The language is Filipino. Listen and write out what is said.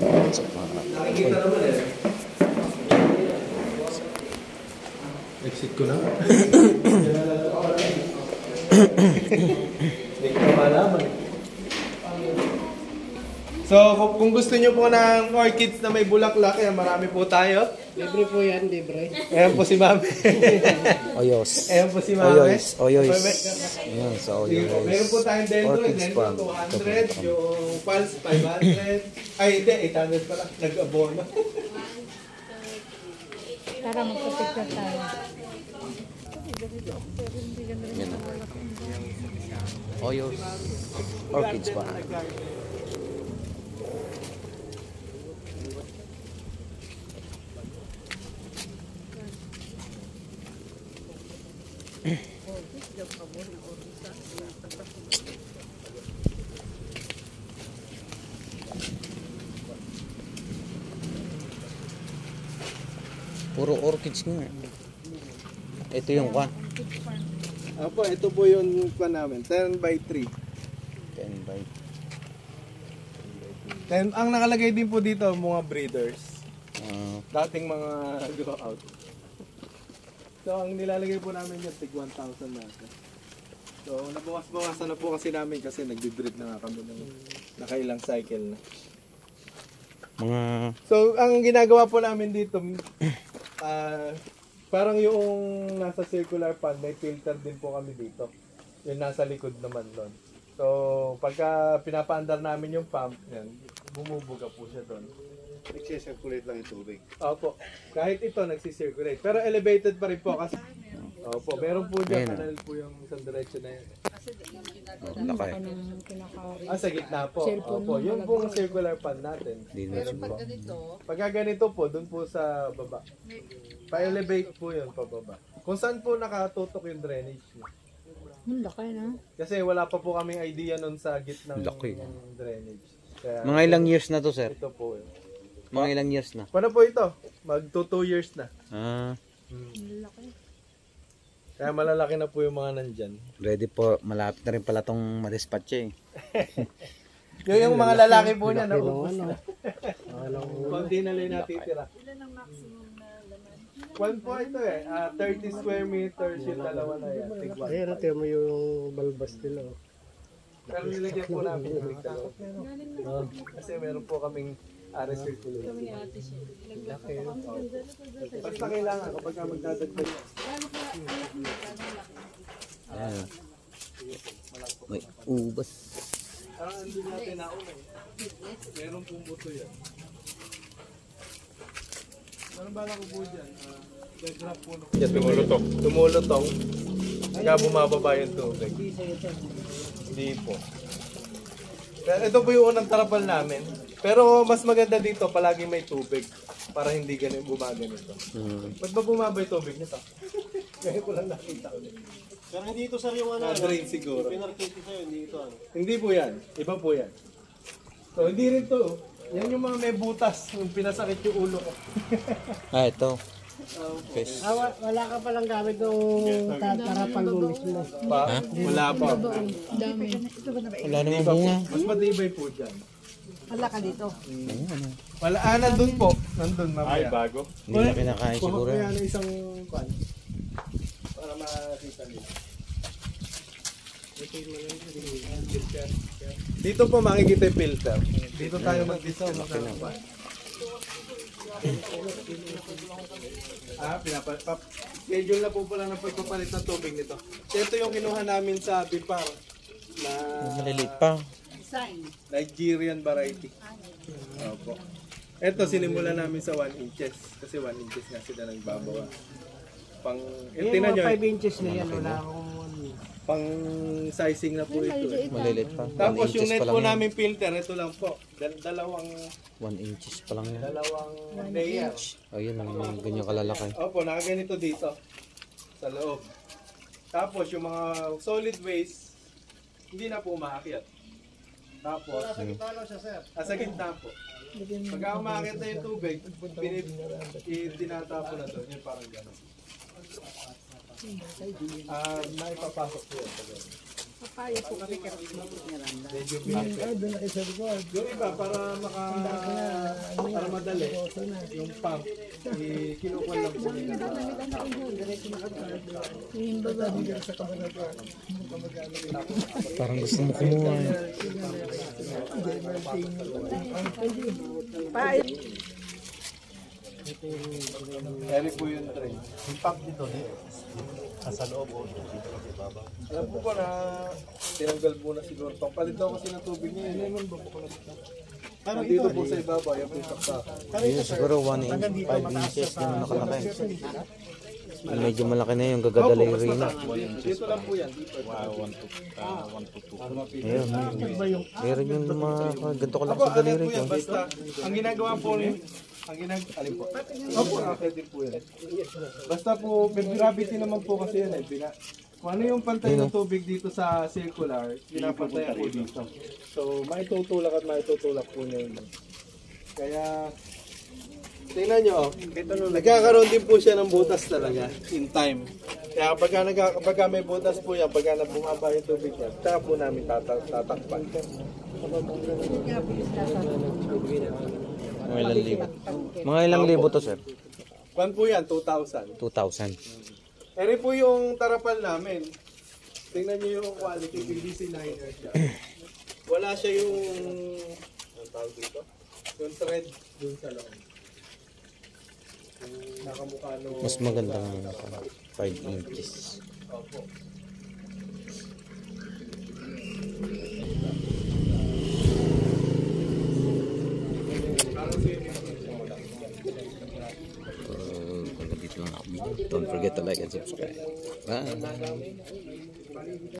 Nakikita naman eh. Exit ko na. Hindi ko malaman. So, kung gusto nyo po ng orchids na may bulaklak, marami po tayo. Libre po yan, libre. Ayan po si Mami. Oyos. Ayan po si Mami. Oyos. Ayan, so oyos. Meron po tayong dendron 200, yung pulse 500. Ay, hindi, 800 pala. Nag-abono. Para magprotekta tayo. Oyos. Orchids pa. Puro orchids nga. Ito yung kwan. Apo, ito po yung kwan namin. 10 by 3. 10 by 10. Ang nakalagay din po dito, mga breeders. Dating mga go out. So, ang nilalagay po namin yung tig 1,000 natin. So, nabawas-bawasan na po kasi namin kasi nagbe-breed na nga kami ng nakailang cycle na. So, ang ginagawa po namin dito, parang yung nasa circular pan, may filter din po kami dito. Yung nasa likod naman doon. So, pagka pinapaandar namin yung pump, yan, bumubuga po siya doon. Nagsisirculate lang yung tubig. Opo. Kahit ito nagsisirculate. Pero elevated pa rin po kasi. Opo. Meron po dyan. Kanal po yung isang diretso na yun. Sa gitna po. Opo. Yung pong circular pan natin. Meron po. Pagka ganito po, dun po sa baba. Pa-elevate po yun pababa. Kung saan po nakatutok yung drainage niya. Laki na. Kasi wala pa po kaming idea nun sa gitna ng drainage. Kaya, mga ilang years na to, sir? Ito po yun. Mga ilang years na? Paano po ito? Mag 2 years na. Kaya malalaki na po yung mga nandyan. Ready po, malapit na rin pala tong madispatch yung mga lalaki po niya, naubos na. Konti na lang natitira. Ilan ang maximum na laman? 1 po ito 30 square meters yung dalawa na yan. Ayan, natin mo yung balbas nila. Pero nilagyan po namin yung dalawa. Kasi meron po kaming recirculation. Basta kailangan kapag magdadagdag. Ayan. May ubas. Parang andun natin nauna meron pong buto yan. Anong bala ko po dyan? Degrap po. Tumulutong. Tumulutong. Saka bumababa yung tubig. Hindi po. Pero ito po yung unang tarapal namin. Pero mas maganda dito, palagi may tubig. Para hindi ganun bumaganito. Ba't ba bumaba yung tubig nito? Ngayon ko lang nakita ulit. Pero hindi ito sir yung ano. Drain siguro. Pinarkiti sa'yo, hindi ito ano. Hindi po yan. Iba po yan. So hindi rin to. Yan yung mga may butas. Yung pinasakit yung ulo ko. Ito. Wala ka palang gamit ng tarapang lumis mo. Wala pa. Dami. Wala namang bunga. Mas matibay po dyan. Wala ka dito. Wala, nandun po. Nandun mamaya. Ay, bago. Hindi na kinakain siguro. Kuha ko yan isang pan. Para makita nila. Dito po makikita yung filter. Dito tayo mag-discuss ng pan. Schedule na po pala ng pagpapalit ng tubig nito. Ito yung kinuha namin sa Bipar na maliliit pa. Nigerian variety. Opo. Ito sinimulan namin sa 1 inches kasi 1 inches nga sila nagbabawa. Pang Yung mga 5 inches na yan, wala akong pang sizing na po ito. Maliliit pa. Tapos yung net po namin filter, ito lang po. Dalawang 1 inches pa lang yan. dalawang layer. Ayun, ang ganyan kalalaki. Opo, nakaganito dito sa loob. Tapos yung mga solid waste, hindi na po umaakyat. Tapos, sa gitna po. Pagka umakit na yung tubig, tinatapo na doon. Yung parang gano'n. Naipapasok po yan. papaya po kami kasi medyo Yung iba, para madali, yung pump, kinukuha lang po nila. Yung baba. Parang gusto mo kumuha eh. Eri po yung train. Yung pump dito, nasa loob o dito sa baba. Alam po ko na tinanggal po na siguro itong palit daw kasi ng tubig niya. Yun naman ba po ko na parang dito po sa ibaba, yung po saksakan. Yun, siguro 1 inch, 5 inches, gano'n nakalaki. Yung medyo malaki na yung gagadalay rin na. Dito lang po yan. Dito. Ayun. Meron yung mga ganito ko lang Ako, sa ano daliri po ko. yan, basta, ang ginagawa po rin, alin po? Opo, nakakaya din po yan. Basta po, gravity naman po kasi yan eh. Kung ano yung pantay ng tubig dito sa circular, pinapantay po dito. So, maitutulak at maitutulak po niya yun. Kaya, tingnan nyo, nagkakaroon din po siya ng butas talaga, in time. Kaya pagka may butas po yan, pagka bumaba yung tubig yan, tsaka po namin tatakpan. Mga ilang libo. Mga ilang libo to, sir? Kwan po yan, 2,000. 2,000. Eri po yung tarapal namin. Tingnan nyo yung quality, PVC liner siya. Wala siya yung, ang tawag dito? Yung thread dun sa loob. Nakamukha no. Mas maganda ng 5 inches. Opo. Don't forget to like and subscribe. Bye.